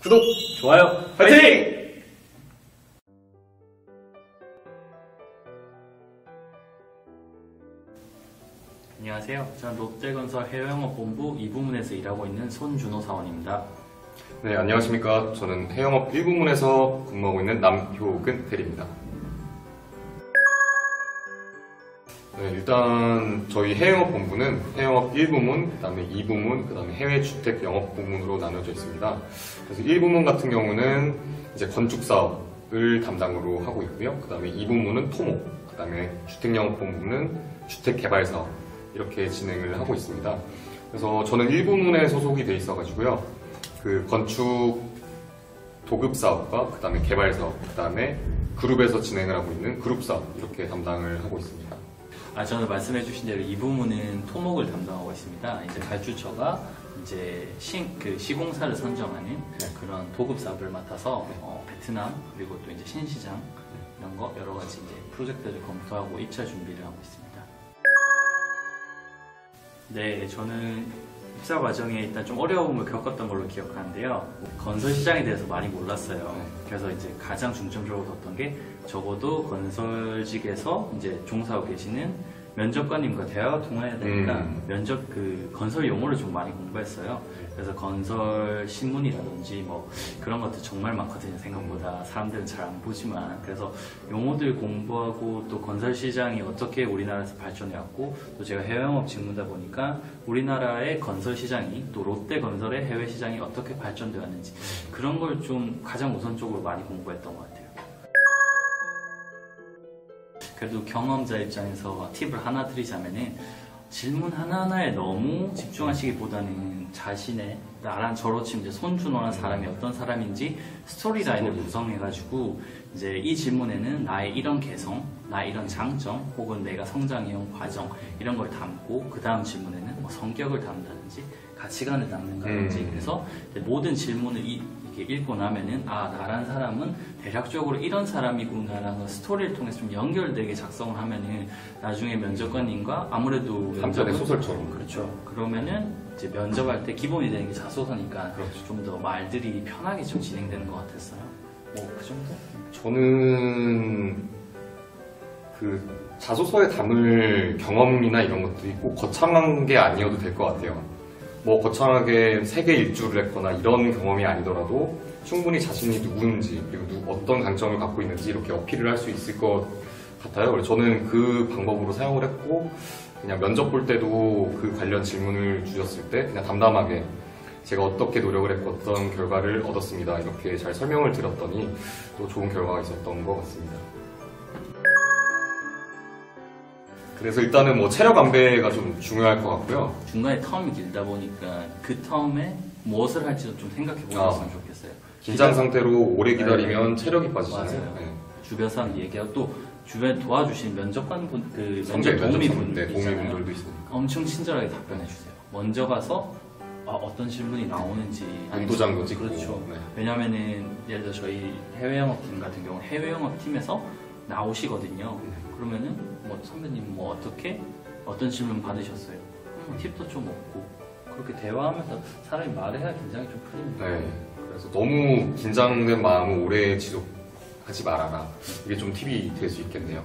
구독, 좋아요, 화이팅! 안녕하세요. 저는 롯데건설 해외영업본부 2부문에서 일하고 있는 손준호 사원입니다. 네, 안녕하십니까. 저는 해영업 1부문에서 근무하고 있는 남효근 대리입니다. 네, 일단 저희 해영업 본부는 해영업 1부문, 그 다음에 2부문, 그 다음에 해외주택 영업 부문으로 나눠져 있습니다. 그래서 1부문 같은 경우는 이제 건축 사업을 담당으로 하고 있고요. 그 다음에 2부문은 토목, 그 다음에 주택 영업 본부는 주택 개발 사업 이렇게 진행을 하고 있습니다. 그래서 저는 1부문에 소속이 돼 있어가지고요. 그 건축 도급 사업과 그 다음에 개발 사업, 그 다음에 그룹에서 진행을 하고 있는 그룹 사업 이렇게 담당을 하고 있습니다. 저는 말씀해주신 대로 이 부문은 토목을 담당하고 있습니다. 이제 발주처가 이제 시공사를 선정하는 그런 도급 사업을 맡아서 베트남 그리고 또 이제 신시장 이런 거 여러 가지 이제 프로젝트를 검토하고 입찰 준비를 하고 있습니다. 네, 저는 입사 과정에 일단 좀 어려움을 겪었던 걸로 기억하는데요. 건설 시장에 대해서 많이 몰랐어요. 그래서 이제 가장 중점적으로 뒀던 게 적어도 건설직에서 이제 종사하고 계시는 면접관님과 대화가 통해야 되니까 건설 용어를 좀 많이 공부했어요. 그래서 건설 신문이라든지 뭐 그런 것들 정말 많거든요. 생각보다 사람들은 잘 안 보지만. 그래서 용어들 공부하고 또 건설 시장이 어떻게 우리나라에서 발전해왔고 또 제가 해외영업 직무다 보니까 우리나라의 건설 시장이 또 롯데건설의 해외 시장이 어떻게 발전되었는지 그런 걸 좀 가장 우선적으로 많이 공부했던 것 같아요. 그래도 경험자 입장에서 팁을 하나 드리자면은 질문 하나하나에 너무 집중하시기보다는 자신의 나랑 저로 치면 이제 손준호라는 사람이 어떤 사람인지 스토리라인을 구성해가지고 이제 이 질문에는 나의 이런 개성, 나의 이런 장점 혹은 내가 성장해온 과정 이런 걸 담고 그 다음 질문에는 뭐 성격을 담다든지 가치관을 담는다든지 그래서 모든 질문을 이렇게 읽고 나면은 나란 사람은 대략적으로 이런 사람이구나라는 스토리를 통해서 좀 연결되게 작성을 하면은 나중에 면접관님과 아무래도 한편의 소설처럼 그렇죠. 그러면은 이제 면접할 때 기본이 되는 게 자소서니까 그렇죠. 좀 더 말들이 편하게 좀 진행되는 것 같았어요. 뭐 그 정도? 저는 그 자소서에 담을 경험이나 이런 것들이 꼭 거창한 게 아니어도 될 것 같아요. 뭐 거창하게 세계 일주를 했거나 이런 경험이 아니더라도 충분히 자신이 누군지 그리고 어떤 강점을 갖고 있는지 이렇게 어필을 할 수 있을 것 같아요. 그래서 저는 그 방법으로 사용을 했고 그냥 면접 볼 때도 그 관련 질문을 주셨을 때 그냥 담담하게 제가 어떻게 노력을 했고 어떤 결과를 얻었습니다. 이렇게 잘 설명을 드렸더니 또 좋은 결과가 있었던 것 같습니다. 그래서 일단은 뭐 체력 안배가 좀 중요할 것 같고요. 중간에 텀이 길다 보니까 그 텀에 무엇을 할지도 좀 생각해 보셨으면 좋겠어요. 긴장 상태로 오래 기다리면 체력이 빠지잖아요. 맞아요. 네. 주변 사람 얘기하고 또 주변 도와주신 면접관분, 선배, 면접 도우미분들 도우미분들도 있으니까. 엄청 친절하게 답변해 주세요. 먼저 가서 어떤 질문이 나오는지 안도장도 찍고. 그렇죠. 네. 왜냐면은 예를 들어 저희 해외영업팀 같은 경우는 해외영업팀에서 나오시거든요. 그러면은 뭐 선배님 뭐 어떤 질문 받으셨어요? 팁도 좀 얻고 그렇게 대화하면서 사람이 말을 해야 긴장이 좀 풀립니다. 네. 그래서 너무 긴장된 마음을 오래 지속하지 말아라. 이게 좀 팁이 될 수 있겠네요.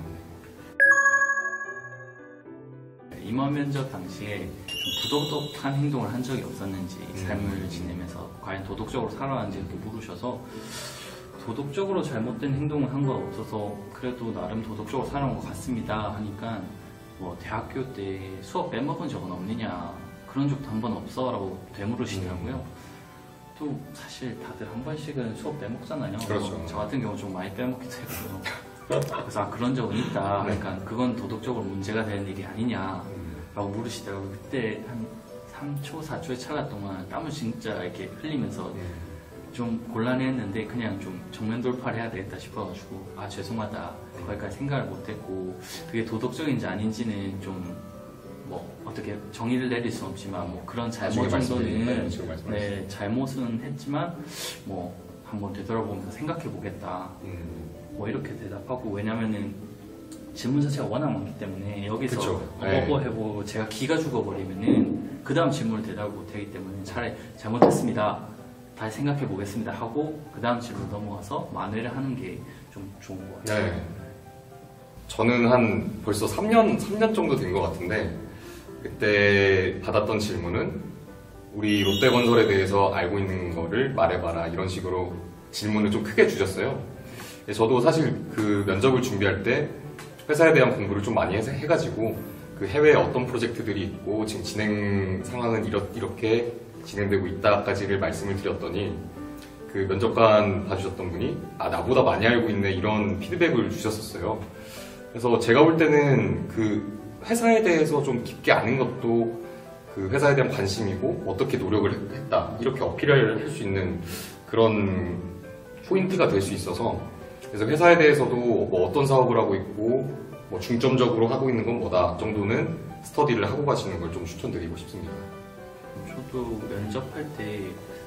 임원 면접 당시에 부도덕한 행동을 한 적이 없었는지 삶을 지내면서 과연 도덕적으로 살아왔는지 이렇게 물으셔서 도덕적으로 잘못된 행동을 한 건 없어서 그래도 나름 도덕적으로 살아온 것 같습니다 하니까 뭐 대학교 때 수업 빼먹은 적은 없느냐 그런 적도 한 번 없어 라고 되물으시더라고요. 또 사실 다들 한 번씩은 수업 빼먹잖아요. 그렇죠. 저 같은 경우 좀 많이 빼먹기도 했고요. 그래서 그런 적은 있다. 그러니까 그건 도덕적으로 문제가 되는 일이 아니냐 라고 물으시더라고요. 그때 한 3초, 4초의 찰나 동안 땀을 진짜 이렇게 흘리면서 좀 곤란했는데 그냥 좀 정면 돌파를 해야 되겠다 싶어가지고 죄송하다 거기까지 생각을 못했고 그게 도덕적인지 아닌지는 좀 뭐 어떻게 정의를 내릴 수는 없지만 뭐 그런 잘못 정도는 잘못은 했지만 뭐 한번 되돌아보면서 생각해 보겠다 뭐 이렇게 대답하고 왜냐면은 질문 자체가 워낙 많기 때문에 여기서 해보고 제가 기가 죽어버리면은 그 다음 질문을 대답을 못하기 때문에 차라리 잘못했습니다 다시 생각해 보겠습니다 하고 그 다음 질문 넘어가서 만회를 하는 게 좀 좋은 것 같아요. 네. 저는 한 벌써 3년 정도 된 것 같은데 그때 받았던 질문은 우리 롯데건설에 대해서 알고 있는 거를 말해봐라 이런 식으로 질문을 좀 크게 주셨어요. 저도 사실 그 면접을 준비할 때 회사에 대한 공부를 좀 많이 해가지고 그 해외에 어떤 프로젝트들이 있고 지금 진행 상황은 이렇게 진행되고 있다까지를 말씀을 드렸더니 그 면접관 봐주셨던 분이 나보다 많이 알고 있네 이런 피드백을 주셨었어요. 그래서 제가 볼 때는 그 회사에 대해서 좀 깊게 아는 것도 그 회사에 대한 관심이고 어떻게 노력을 했다 이렇게 어필을 할 수 있는 그런 포인트가 될 수 있어서 그래서 회사에 대해서도 뭐 어떤 사업을 하고 있고 뭐 중점적으로 하고 있는 건 뭐다 정도는 스터디를 하고 가시는 걸 좀 추천드리고 싶습니다. 저도 면접할 때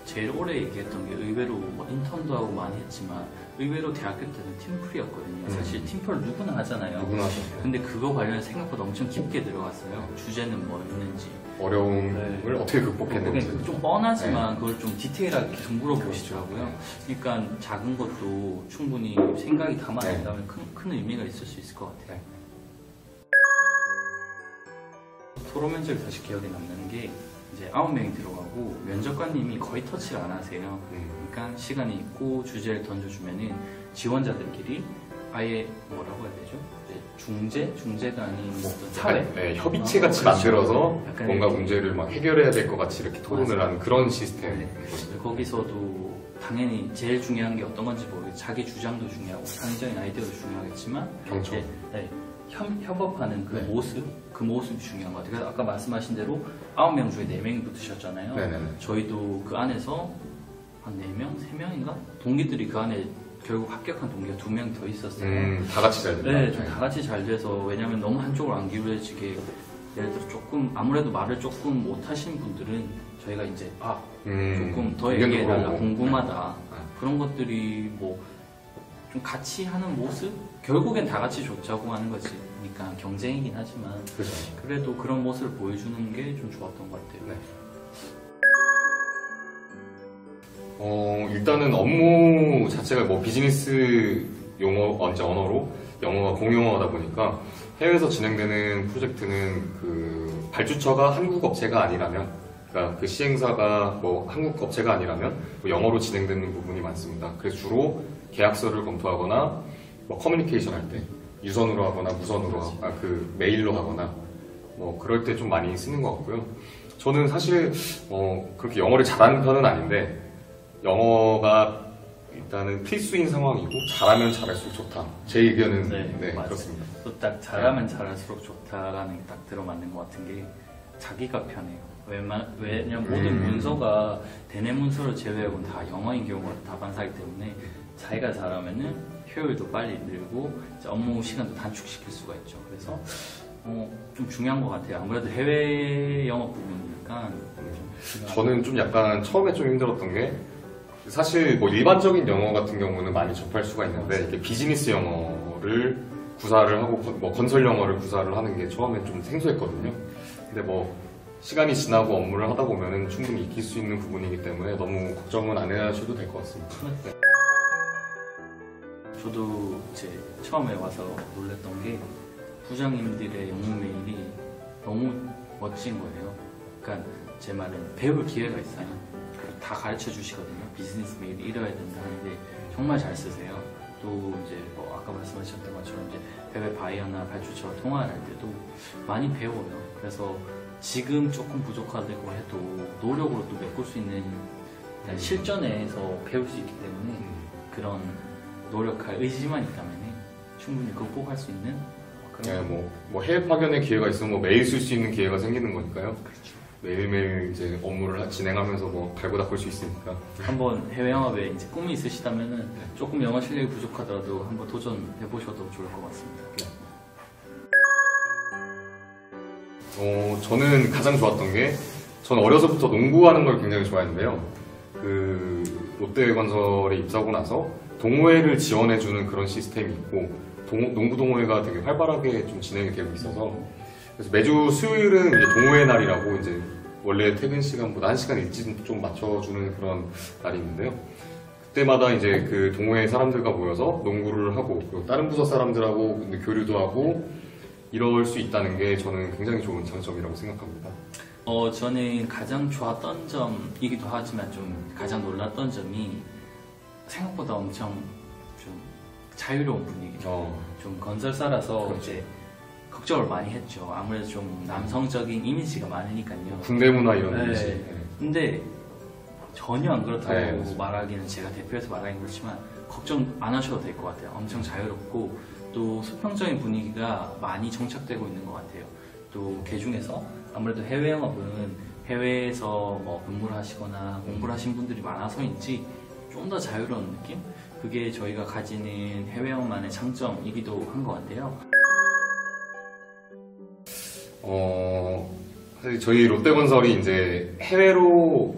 제일 오래 얘기했던 게 의외로 뭐 인턴도 하고 많이 했지만 의외로 대학교 때는 팀플이었거든요. 사실 팀플 누구나 하잖아요. 누구나 근데 그거 관련해서 생각보다 엄청 깊게 들어갔어요. 주제는 뭐였는지, 어려움을 어떻게 극복했는지 좀 뻔하지만 그걸 좀 디테일하게 계속 물어보시더라고요. 그러니까 작은 것도 충분히 생각이 담아낸다면 큰 의미가 있을 수 있을 것 같아요. 토론 면접이 다시 기억에 남는 게 이제 9명이 들어가고 면접관님이 거의 터치를 안 하세요. 그러니까 시간이 있고 주제를 던져주면은 지원자들끼리 아예 뭐라고 해야 되죠? 이제 중재가 아닌 어떤 사회? 네, 협의체 같이 그렇죠. 만들어서 약간 뭔가 이렇게 문제를 막 해결해야 될 것 같이 이렇게 토론을 맞아요. 하는 그런 시스템. 네. 거기서도 당연히 제일 중요한 게 어떤 건지 모르겠어요. 자기 주장도 중요하고 창의적인 아이디어도 중요하겠지만 경청. 네, 협업하는 그 네. 모습이 중요한 것 같아요. 그래서 아까 말씀하신 대로 9명 중에 4명이 붙으셨잖아요. 네네네. 저희도 그 안에서 한 4명? 3명인가? 동기들이 그 안에 결국 합격한 동기가 2명 더 있었어요. 다 같이 잘 된다. 네, 좀 다 같이 잘 돼서 왜냐면 너무 한쪽으로 안 기울어지게 예를 들어 조금 아무래도 말을 조금 못 하신 분들은 저희가 이제 조금 더 의견도 얘기해달라 물어보고. 궁금하다 그런 것들이 뭐 좀 같이 하는 모습 결국엔 다 같이 좋자고 하는 거지 그러니까 경쟁이긴 하지만 그렇죠. 그래도 그런 모습을 보여주는 게 좀 좋았던 것 같아요. 네. 일단은 업무 자체가 뭐 비즈니스 언어로 영어가 공용어다 보니까 해외에서 진행되는 프로젝트는 그 발주처가 한국 업체가 아니라면, 그러니까 그 시행사가 뭐 한국 업체가 아니라면 뭐 영어로 진행되는 부분이 많습니다. 그래서 주로 계약서를 검토하거나 뭐 커뮤니케이션 할 때 유선으로 하거나 무선으로 그 메일로 하거나 뭐 그럴 때 좀 많이 쓰는 것 같고요. 저는 사실 그렇게 영어를 잘하는 편은 아닌데 영어가 일단은 필수인 상황이고 잘하면 잘할수록 좋다. 제 의견은 네, 맞아요. 그렇습니다. 또 딱 잘하면 잘할수록 좋다라는 게 딱 들어맞는 것 같은 게 자기가 편해요. 왜냐면 모든 문서가 대내 문서를 제외하고는 다 영어인 경우가 다반사이기 때문에 자기가 잘하면은 효율도 빨리 늘고 이제 업무 시간도 단축시킬 수가 있죠. 그래서 좀 중요한 것 같아요. 아무래도 해외 영어 부분이니까 저는 좀 약간 처음에 좀 힘들었던 게 사실 뭐 일반적인 영어 같은 경우는 많이 접할 수가 있는데 이렇게 비즈니스 영어를 구사를 하고 뭐 건설 영어를 구사를 하는 게 처음에 좀 생소했거든요. 근데 뭐 시간이 지나고 업무를 하다 보면은 충분히 익힐 수 있는 부분이기 때문에 너무 걱정은 안 하셔도 될 것 같습니다. 네. 저도 이제 처음에 와서 놀랬던 게 부장님들의 영문 메일이 너무 멋진 거예요. 그러니까 제 말은 배울 기회가 있어요. 그리고 다 가르쳐 주시거든요. 비즈니스 메일이 이래야 된다 하는데 정말 잘 쓰세요. 또 이제 뭐 아까 말씀하셨던 것처럼 이제 해외 바이어나 발주처와 통화를 할 때도 많이 배워요. 그래서 지금 조금 부족하다고 해도 노력으로 또 메꿀 수 있는 실전에서 배울 수 있기 때문에 그런 노력할 의지만 있다면 충분히 극복할 수 있는 그런 네, 뭐 해외 파견의 기회가 있으면 뭐 매일 쓸 수 있는 기회가 생기는 거니까요. 그렇죠. 매일매일 이제 업무를 진행하면서 뭐 갈고 닦을 수 있으니까. 한번 해외 영업에 이제 꿈이 있으시다면은 조금 영어 실력이 부족하더라도 한번 도전해 보셔도 좋을 것 같습니다. 저는 가장 좋았던 게 저는 어려서부터 농구하는 걸 굉장히 좋아했는데요. 그 롯데건설에 입사하고 나서 동호회를 지원해주는 그런 시스템이 있고 농구 동호회가 되게 활발하게 좀 진행이 되고 있어서 그래서 매주 수요일은 이제 동호회 날이라고 이제 원래 퇴근 시간보다 1시간 일찍 좀 맞춰주는 그런 날이 있는데요. 그때마다 이제 그 동호회 사람들과 모여서 농구를 하고 그리고 다른 부서 사람들하고 근데 교류도 하고 이럴 수 있다는 게 저는 굉장히 좋은 장점이라고 생각합니다. 저는 가장 좋았던 점이기도 하지만 좀 가장 놀랐던 점이 생각보다 엄청 좀 자유로운 분위기죠. 좀 건설사라서 그렇죠. 이제 걱정을 많이 했죠. 아무래도 좀 남성적인 이미지가 많으니까요. 군대 문화 이런 네. 이미지. 근데 전혀 안 그렇다고 네, 맞아요. 말하기는 제가 대표해서 말하기는 그렇지만 걱정 안 하셔도 될 것 같아요. 엄청 자유롭고 또 수평적인 분위기가 많이 정착되고 있는 것 같아요. 또 개중에서 아무래도 해외 영업은 해외에서 뭐 근무를 하시거나 공부를 하신 분들이 많아서인지 좀 더 자유로운 느낌? 그게 저희가 가지는 해외 영업만의 장점이기도 한 것 같아요. 사실 저희 롯데건설이 이제 해외로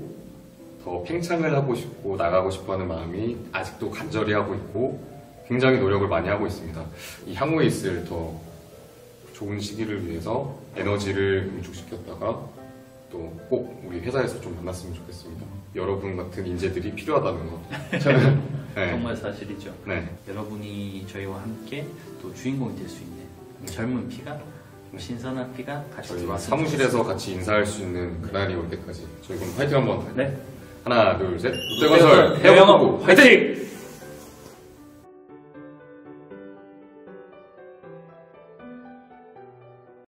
더 팽창을 하고 싶고 나가고 싶어 하는 마음이 아직도 간절히 하고 있고 굉장히 노력을 많이 하고 있습니다. 이 향후에 있을 더 좋은 시기를 위해서 에너지를 응축시켰다가 또 꼭 우리 회사에서 좀 만났으면 좋겠습니다. 여러분 같은 인재들이 필요하다는 거. 저는 네. 정말 사실이죠. 네. 여러분이 저희와 함께 또 주인공이 될 수 있는 젊은 피가 신선한 피가 같이 저희 들어왔으면 사무실에서 좋겠습니다. 같이 인사할 수 있는 그날이 올 때까지 저희 그럼 화이팅 한번 할까요? 네. 하나 둘 셋 롯데건설 해외 영업 화이팅!